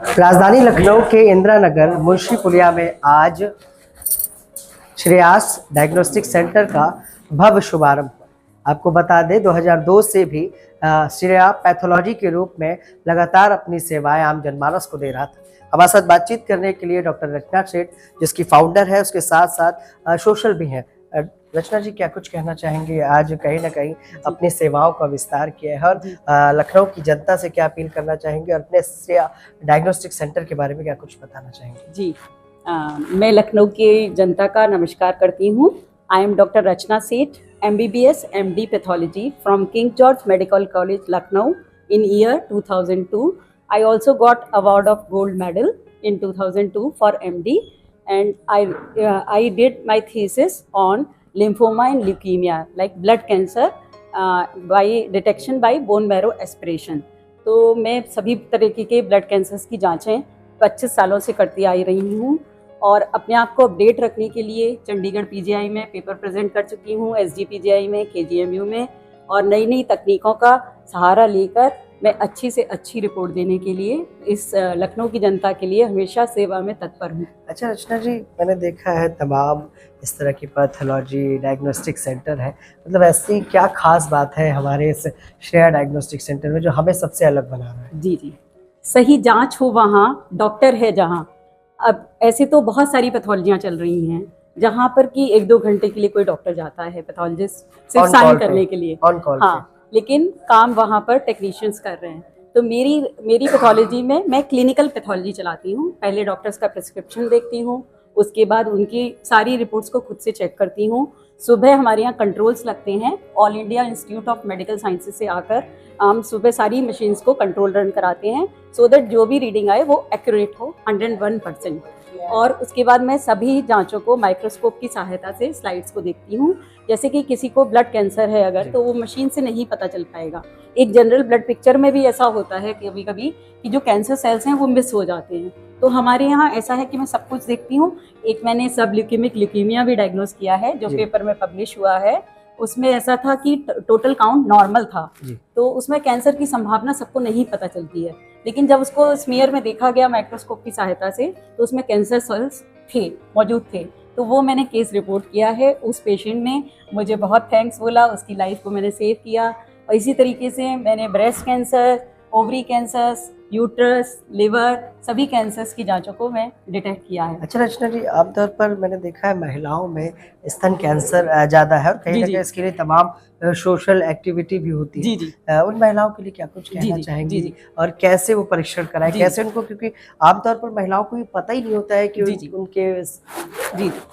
राजधानी लखनऊ के इंदिरा नगर मुंशी पुलिया में आज श्रेयास डायग्नोस्टिक सेंटर का भव्य शुभारंभ हुआ। आपको बता दें 2002 से भी श्रेया पैथोलॉजी के रूप में लगातार अपनी सेवाएं आम जनमानस को दे रहा था। हमारे साथ बातचीत करने के लिए डॉक्टर रचना सेठ, जिसकी फाउंडर है, उसके साथ साथ सोशल भी हैं। रचना जी, क्या कुछ कहना चाहेंगे? आज कहीं ना कहीं अपनी सेवाओं का विस्तार किया है और लखनऊ की जनता से क्या अपील करना चाहेंगे और अपने डायग्नोस्टिक सेंटर के बारे में क्या कुछ बताना चाहेंगे? जी, मैं लखनऊ की जनता का नमस्कार करती हूँ। आई एम डॉक्टर रचना सेठ, MBBS MD pathology from king George medical college Lucknow in year 2002. I also got award of gold medal in 2002 for MD, and I did my thesis on lymphoma and leukemia, like blood cancer by detection by bone marrow aspiration. तो मैं सभी तरीके के blood cancers की जांचें 25 सालों से करती आई रही हूँ और अपने आप को अपडेट रखने के लिए चंडीगढ़ PGI में पेपर प्रेजेंट कर चुकी हूँ, SG PGI में, KGMU में, और नई नई तकनीकों का सहारा लेकर मैं अच्छी से अच्छी रिपोर्ट देने के लिए इस लखनऊ की जनता के लिए हमेशा सेवा में तत्पर हूँ। अच्छा रचना जी, मैंने देखा है तमाम इस तरह की पैथोलॉजी डायग्नोस्टिक सेंटर है, मतलब ऐसी क्या खास बात है हमारे इस श्रेया डायग्नोस्टिक सेंटर में जो हमें सबसे अलग बना रहा है? जी, सही जांच हो वहाँ, डॉक्टर है जहाँ। अब ऐसे तो बहुत सारी पैथोलॉजियाँ चल रही हैं जहाँ पर कि 1-2 घंटे के लिए कोई डॉक्टर जाता है पैथोलॉजिस्ट सिर्फ साइन करने के लिए, ऑन कॉल। हाँ, लेकिन काम वहाँ पर टेक्नीशियंस कर रहे हैं। तो मेरी पैथोलॉजी में मैं क्लिनिकल पैथोलॉजी चलाती हूँ। पहले डॉक्टर्स का प्रिस्क्रिप्शन देखती हूँ, उसके बाद उनकी सारी रिपोर्ट्स को खुद से चेक करती हूँ। सुबह हमारे यहाँ कंट्रोल्स लगते हैं, all India institute of medical sciences से आकर हम सुबह सारी मशीन्स को कंट्रोल रन कराते हैं, सो दैट जो भी रीडिंग आए वो एक्यूरेट हो 101%। और उसके बाद मैं सभी जांचों को माइक्रोस्कोप की सहायता से स्लाइड्स को देखती हूँ। जैसे कि किसी को ब्लड कैंसर है अगर, तो वो मशीन से नहीं पता चल पाएगा। एक जनरल ब्लड पिक्चर में भी ऐसा होता है कि कभी कभी कि जो कैंसर सेल्स हैं वो मिस हो जाते हैं। तो हमारे यहाँ ऐसा है कि मैं सब कुछ देखती हूँ। एक मैंने सब ल्यूकेमिक ल्यूकीमिया भी डायग्नोज किया है, जो पेपर में पब्लिश हुआ है। उसमें ऐसा था कि टोटल काउंट नॉर्मल था, तो उसमें कैंसर की संभावना सबको नहीं पता चलती है, लेकिन जब उसको स्मीयर में देखा गया माइक्रोस्कोप की सहायता से तो उसमें कैंसर सेल्स मौजूद थे। तो वो मैंने केस रिपोर्ट किया है। उस पेशेंट ने मुझे बहुत थैंक्स बोला, उसकी लाइफ को मैंने सेव किया। और इसी तरीके से मैंने breast cancer, ovary cancers, uterus, liver, सभी कैंसर्स की जांचों को मैं डिटेक्ट किया है। अच्छा रचना जी, आमतौर पर मैंने देखा है महिलाओं में स्तन कैंसर ज़्यादा है और कहीं ना कहीं इसके लिए तमाम सोशल एक्टिविटी भी होती है। उन महिलाओं के लिए क्या कुछ कहना चाहेंगी और कैसे वो परीक्षण कराएं, कैसे उनको, क्योंकि आमतौर पर महिलाओं को ये पता ही नहीं होता है कि उनके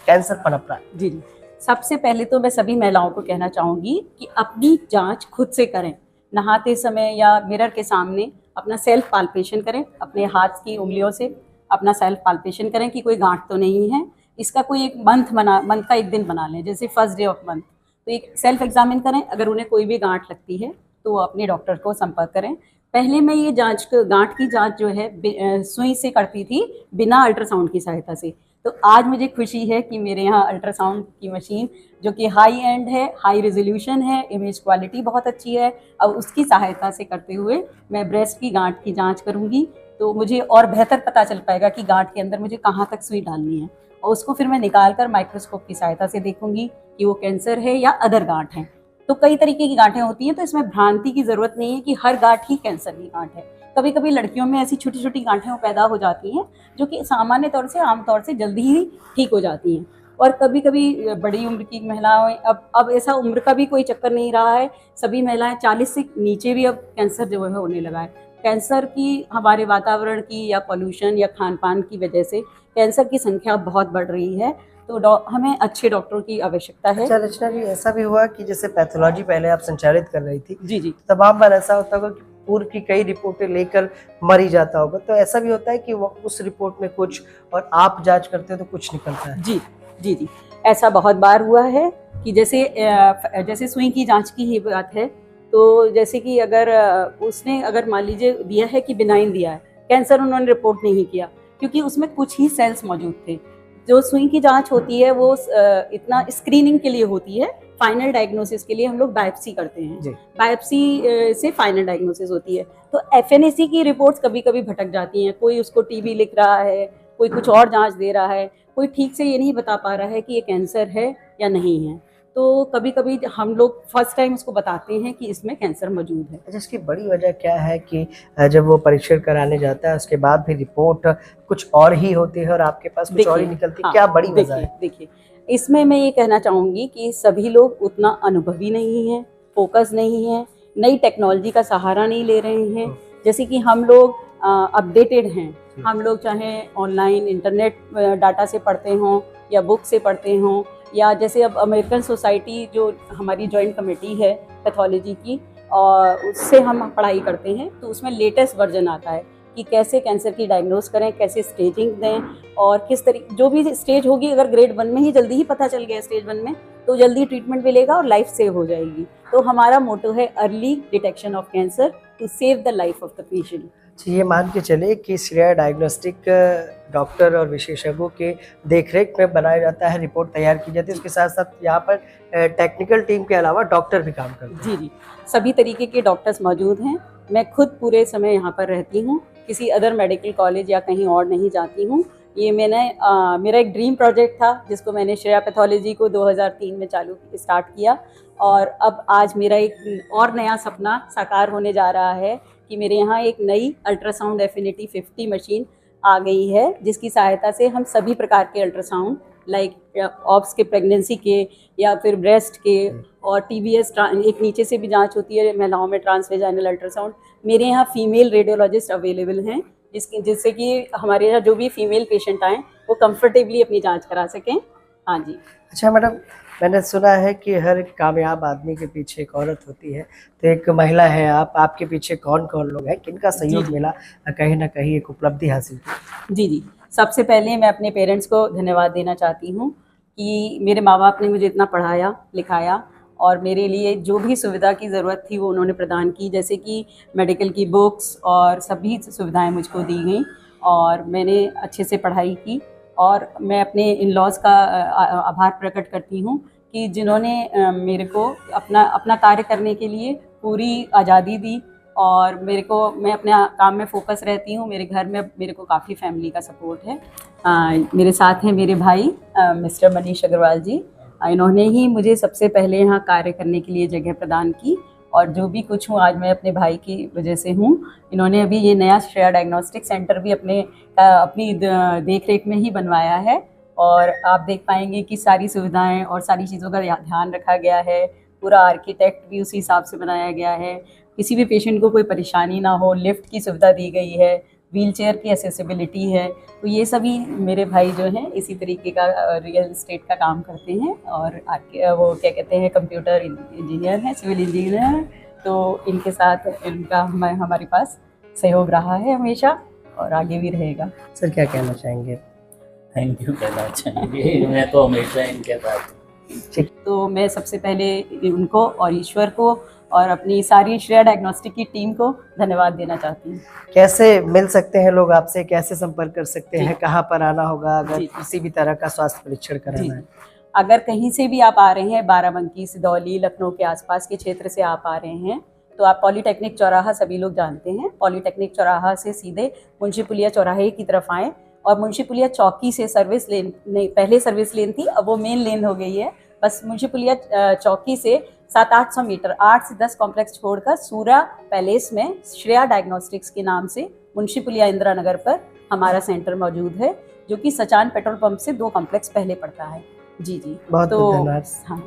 कैंसर पनप रहा है। जी, सबसे पहले तो मैं सभी महिलाओं को कहना चाहूँगी कि अपनी जाँच खुद से करें। नहाते समय या मिरर के सामने अपना सेल्फ पाल्पेशन करें, अपने हाथ की उंगलियों से अपना सेल्फ पाल्पेशन करें कि कोई गांठ तो नहीं है। इसका कोई एक मंथ का एक दिन बना लें, जैसे फर्स्ट डे ऑफ मंथ, तो एक सेल्फ एग्जामिन करें। अगर उन्हें कोई भी गांठ लगती है तो वो अपने डॉक्टर को संपर्क करें। पहले मैं ये गांठ की जांच जो है सुई से करती थी, बिना अल्ट्रासाउंड की सहायता से। तो आज मुझे खुशी है कि मेरे यहाँ अल्ट्रासाउंड की मशीन, जो कि हाई एंड है, हाई रेजोल्यूशन है, इमेज क्वालिटी बहुत अच्छी है, अब उसकी सहायता से करते हुए मैं ब्रेस्ट की गांठ की जांच करूँगी तो मुझे और बेहतर पता चल पाएगा कि गांठ के अंदर मुझे कहाँ तक सुई डालनी है, और उसको फिर मैं निकाल कर माइक्रोस्कोप की सहायता से देखूंगी कि वो कैंसर है या अदर गांठ है। तो कई तरीके की गांठें होती हैं, तो इसमें भ्रांति की ज़रूरत नहीं है कि हर गांठ ही कैंसर की गांठ है। कभी कभी लड़कियों में ऐसी छोटी छोटी गांठें पैदा हो जाती हैं जो कि सामान्य तौर से आमतौर से जल्दी ही ठीक हो जाती हैं, और कभी कभी बड़ी उम्र की महिलाएं, अब ऐसा उम्र का भी कोई चक्कर नहीं रहा है, सभी महिलाएं 40 से नीचे भी अब कैंसर जो है होने लगा है। कैंसर की हमारे वातावरण की या पॉल्यूशन या खान पान की वजह से कैंसर की संख्या बहुत बढ़ रही है, तो हमें अच्छे डॉक्टरों की आवश्यकता है। अच्छा रचना जी, ऐसा भी हुआ कि जैसे पैथोलॉजी पहले आप संचालित कर रही थी, जी, तमाम बार ऐसा होता होगा कि पूर्व की कई रिपोर्टें लेकर मर ही जाता होगा, तो ऐसा भी होता है कि वो उस रिपोर्ट में कुछ और आप जांच करते हो तो कुछ निकलता है? जी, ऐसा बहुत बार हुआ है कि जैसे सुई की जांच की ही बात है, तो जैसे कि अगर मान लीजिए दिया है कि बिनाइन दिया है, कैंसर उन्होंने रिपोर्ट नहीं किया क्योंकि उसमें कुछ ही सेल्स मौजूद थे। जो सुई की जांच होती है वो इतना स्क्रीनिंग के लिए होती है, फाइनल डायग्नोसिस के लिए हम लोग बायोप्सी करते हैं। बायोप्सी से फाइनल डायग्नोसिस होती है। तो एफएनएसी की रिपोर्ट्स कभी कभी भटक जाती हैं, कोई उसको टीबी लिख रहा है, कोई कुछ और जांच दे रहा है, कोई ठीक से ये नहीं बता पा रहा है कि ये कैंसर है या नहीं है। तो कभी कभी हम लोग फर्स्ट टाइम उसको बताते हैं कि इसमें कैंसर मौजूद है। अच्छा, इसकी बड़ी वजह क्या है कि जब वो परीक्षण कराने जाता है उसके बाद भी रिपोर्ट कुछ और ही होती है और आपके पास कुछ और ही निकलती है, क्या बड़ी वजह है? देखिए, इसमें मैं ये कहना चाहूँगी कि सभी लोग उतना अनुभवी नहीं हैं, फोकस नहीं है, नई टेक्नोलॉजी का सहारा नहीं ले रहे हैं। जैसे कि हम लोग अपडेटेड हैं, हम लोग चाहे ऑनलाइन इंटरनेट डाटा से पढ़ते हों या बुक से पढ़ते हों, या जैसे अब अमेरिकन सोसाइटी जो हमारी जॉइंट कमेटी है पैथोलॉजी की, और उससे हम पढ़ाई करते हैं, तो उसमें लेटेस्ट वर्जन आता है कि कैसे कैंसर की डायग्नोस करें, कैसे स्टेजिंग दें, और किस तरीके जो भी स्टेज होगी, अगर ग्रेड 1 में ही जल्दी ही पता चल गया स्टेज 1 में, तो जल्दी ट्रीटमेंट मिलेगा और लाइफ सेव हो जाएगी। तो हमारा मोटो है early detection of cancer to save the life of the patient. ये मान के चले कि श्रेया डायग्नोस्टिक डॉक्टर और विशेषज्ञों के देखरेख में बनाया जाता है, रिपोर्ट तैयार की जाती है, उसके साथ साथ यहाँ पर टेक्निकल टीम के अलावा डॉक्टर भी काम करते हैं। जी जी, सभी तरीके के डॉक्टर्स मौजूद हैं। मैं खुद पूरे समय यहाँ पर रहती हूँ, किसी अदर मेडिकल कॉलेज या कहीं और नहीं जाती हूँ। ये मेरा एक ड्रीम प्रोजेक्ट था जिसको मैंने श्रेया पैथोलॉजी को 2003 में स्टार्ट किया, और अब आज मेरा एक और नया सपना साकार होने जा रहा है कि मेरे यहाँ एक नई अल्ट्रासाउंड एफिनिटी 50 मशीन आ गई है, जिसकी सहायता से हम सभी प्रकार के अल्ट्रासाउंड लाइक ऑब्स के, प्रेगनेंसी के, या फिर ब्रेस्ट के, और टीबीएस एक नीचे से भी जांच होती है महिलाओं में, ट्रांसवेजाइनल अल्ट्रासाउंड। मेरे यहाँ फीमेल रेडियोलॉजिस्ट अवेलेबल हैं जिससे कि हमारे यहाँ जो भी फीमेल पेशेंट आएँ वो कंफर्टेबली अपनी जांच करा सकें। हाँ जी। अच्छा मैडम, मैंने सुना है कि हर कामयाब आदमी के पीछे एक औरत होती है, तो एक महिला है आप, आपके पीछे कौन कौन लोग हैं, किनका सहयोग मिला कहीं ना कहीं एक उपलब्धि हासिल की? जी जी, सबसे पहले मैं अपने पेरेंट्स को धन्यवाद देना चाहती हूँ कि मेरे माँ बाप ने मुझे इतना पढ़ाया लिखाया, और मेरे लिए जो भी सुविधा की ज़रूरत थी वो उन्होंने प्रदान की, जैसे कि मेडिकल की बुक्स और सभी सुविधाएं मुझको दी गई, और मैंने अच्छे से पढ़ाई की। और मैं अपने इन लॉज का आभार प्रकट करती हूँ कि जिन्होंने मेरे को अपना कार्य करने के लिए पूरी आज़ादी दी, और मैं अपने काम में फोकस रहती हूँ। मेरे घर में मेरे को काफ़ी फैमिली का सपोर्ट है। मेरे साथ हैं मेरे भाई मिस्टर मनीष अग्रवाल जी, इन्होंने ही मुझे सबसे पहले यहाँ कार्य करने के लिए जगह प्रदान की, और जो भी कुछ हूँ आज मैं अपने भाई की वजह से हूँ। इन्होंने अभी ये नया श्रेया डायग्नोस्टिक सेंटर भी अपनी देखरेख में ही बनवाया है, और आप देख पाएंगे कि सारी सुविधाएं और सारी चीज़ों का ध्यान रखा गया है। पूरा आर्किटेक्ट भी उसी हिसाब से बनाया गया है, किसी भी पेशेंट को कोई परेशानी ना हो, लिफ्ट की सुविधा दी गई है, व्हीलचेयर की एसेसिबिलिटी है। तो ये सभी मेरे भाई जो हैं इसी तरीके का रियल एस्टेट का काम करते हैं, और वो क्या कहते हैं, कंप्यूटर इंजीनियर हैं, सिविल इंजीनियर हैं। तो इनके साथ इनका हमारे पास सहयोग रहा है हमेशा, और आगे भी रहेगा। सर क्या कहना चाहेंगे? थैंक यू कहना चाहेंगे, मैं तो हमेशा इनके साथ। तो मैं सबसे पहले उनको और ईश्वर को और अपनी सारी श्रेया डायग्नोस्टिक की टीम को धन्यवाद देना चाहती हूँ। कैसे मिल सकते हैं लोग आपसे, कैसे संपर्क कर सकते हैं, कहाँ पर आना होगा अगर किसी भी तरह का स्वास्थ्य परीक्षण कराना है? अगर कहीं से भी आप आ रहे हैं, बाराबंकी, सिदौली, लखनऊ के आसपास के क्षेत्र से आप आ रहे हैं, तो आप पॉलीटेक्निक चौराहा सभी लोग जानते हैं, पॉलीटेक्निक चौराहा से सीधे मुंशी पुलिया चौराहे की तरफ आएँ, और मुंशी पुलिया चौकी से सर्विस लेन, नहीं पहले सर्विस लेन थी, अब वो मेन लेन हो गई है। बस मुंशी पुलिया चौकी से 700-800 मीटर, 8 से 10 कॉम्प्लेक्स छोड़कर सूर्या पैलेस में श्रेया डायग्नोस्टिक्स के नाम से मुंशी पुलिया इंदिरा नगर पर हमारा सेंटर मौजूद है, जो कि सचान पेट्रोल पंप से 2 कॉम्प्लेक्स पहले पड़ता है। जी जी, बहुत धन्यवाद। हाँ,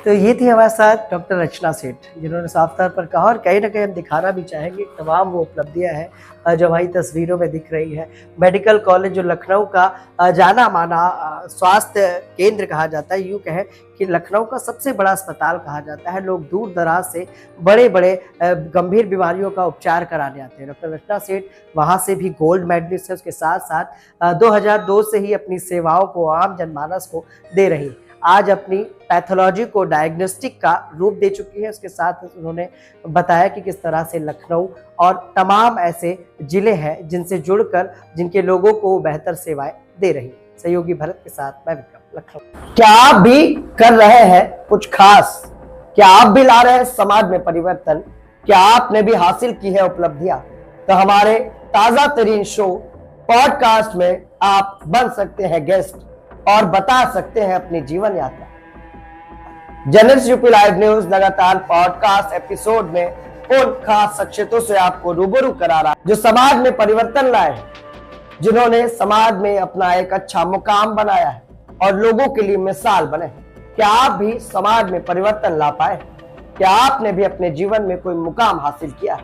तो ये थी हमारे साथ डॉक्टर रचना सेठ, जिन्होंने साफ तौर पर कहा, और कहीं ना कहीं हम दिखाना भी चाहेंगे तमाम वो उपलब्धियां हैं जो हमारी तस्वीरों में दिख रही है। मेडिकल कॉलेज जो लखनऊ का जाना माना स्वास्थ्य केंद्र कहा जाता है, यूँ कहें कि लखनऊ का सबसे बड़ा अस्पताल कहा जाता है। लोग दूर दराज से बड़े बड़े गंभीर बीमारियों का उपचार कराने आते हैं। डॉक्टर रचना सेठ वहाँ से भी गोल्ड मेडलिस्ट है, उसके साथ साथ 2002 से ही अपनी सेवाओं को आम जनमानस को दे रही है। आज अपनी पैथोलॉजी को डायग्नोस्टिक का रूप दे चुकी है। उसके साथ उन्होंने बताया कि किस तरह से लखनऊ और तमाम ऐसे जिले हैं जिनसे जुड़कर जिनके लोगों को बेहतर सेवाएं दे रही है। सहयोगी भरत के साथ मैं विक्रम, लखनऊ। क्या आप भी कर रहे हैं कुछ खास? क्या आप भी ला रहे हैं समाज में परिवर्तन? क्या आपने भी हासिल की है उपलब्धियां? तो हमारे ताजा तरीन शो पॉडकास्ट में आप बन सकते हैं गेस्ट और बता सकते हैं अपनी जीवन यात्रा। जनरल यूपी लाइव न्यूज लगातार पॉडकास्ट एपिसोड में उन खास शख्सियतों से आपको रूबरू करा रहा है जो समाज में परिवर्तन लाए हैं, जिन्होंने समाज में अपना एक अच्छा मुकाम बनाया है और लोगों के लिए मिसाल बने। क्या आप भी समाज में परिवर्तन ला पाए? क्या आपने भी अपने जीवन में कोई मुकाम हासिल किया है?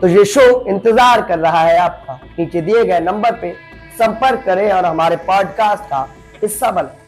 तो ये शो इंतजार कर रहा है आपका। नीचे दिए गए नंबर पे संपर्क करें और हमारे पॉडकास्ट का हिस्सा बने।